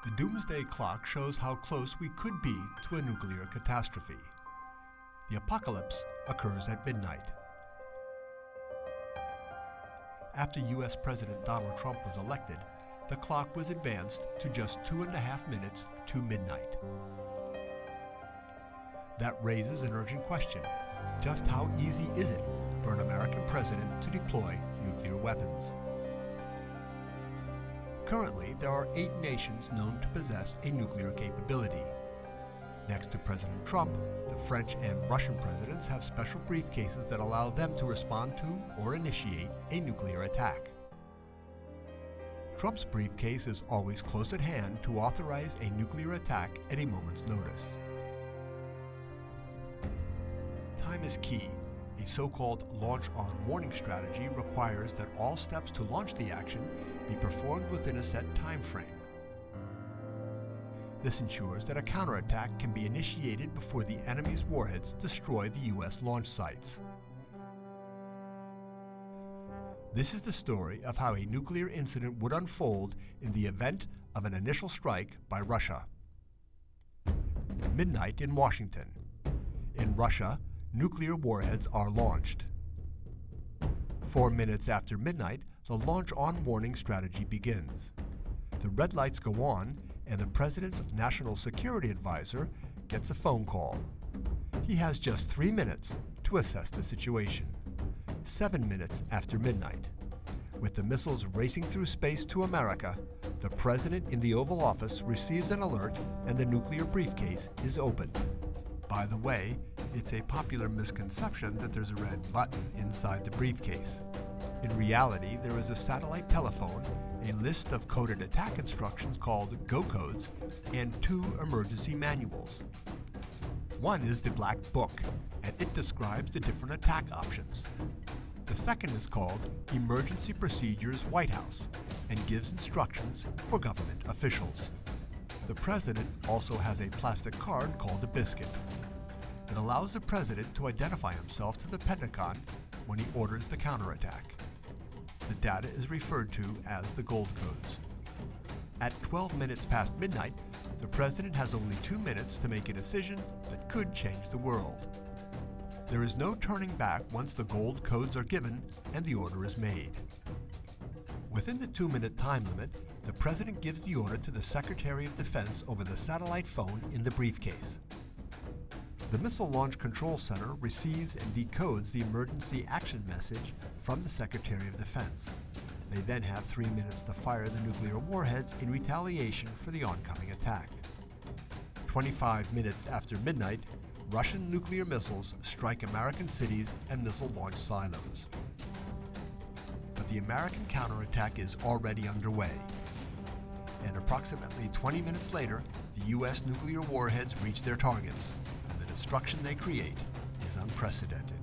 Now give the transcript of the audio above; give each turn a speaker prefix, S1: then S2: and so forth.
S1: The doomsday clock shows how close we could be to a nuclear catastrophe. The apocalypse occurs at midnight. After U.S. President Donald Trump was elected, the clock was advanced to just 2.5 minutes to midnight. That raises an urgent question. Just how easy is it for an American president to deploy nuclear weapons? Currently, there are 8 nations known to possess a nuclear capability. Next to President Trump, the French and Russian presidents have special briefcases that allow them to respond to or initiate a nuclear attack. Trump's briefcase is always close at hand to authorize a nuclear attack at a moment's notice. Time is key. A so-called launch-on warning strategy requires that all steps to launch the action be performed within a set time frame. This ensures that a counterattack can be initiated before the enemy's warheads destroy the U.S. launch sites. This is the story of how a nuclear incident would unfold in the event of an initial strike by Russia. Midnight in Washington. In Russia, nuclear warheads are launched. 4 minutes after midnight, the launch-on warning strategy begins. The red lights go on, and the President's National Security Advisor gets a phone call. He has just 3 minutes to assess the situation. 7 minutes after midnight. With the missiles racing through space to America, the President in the Oval Office receives an alert and the nuclear briefcase is opened. By the way, it's a popular misconception that there's a red button inside the briefcase. In reality, there is a satellite telephone, a list of coded attack instructions called Go codes, and 2 emergency manuals. One is the Black Book, and it describes the different attack options. The second is called Emergency Procedures White House, and gives instructions for government officials. The President also has a plastic card called a biscuit. It allows the President to identify himself to the Pentagon when he orders the counterattack. The data is referred to as the gold codes. At 12 minutes past midnight, the President has only 2 minutes to make a decision that could change the world. There is no turning back once the gold codes are given and the order is made. Within the 2-minute time limit, the President gives the order to the Secretary of Defense over the satellite phone in the briefcase. The Missile Launch Control Center receives and decodes the emergency action message from the Secretary of Defense. They then have 3 minutes to fire the nuclear warheads in retaliation for the oncoming attack. 25 minutes after midnight, Russian nuclear missiles strike American cities and missile launch silos. But the American counterattack is already underway, and approximately 20 minutes later, the U.S. nuclear warheads reach their targets, and the destruction they create is unprecedented.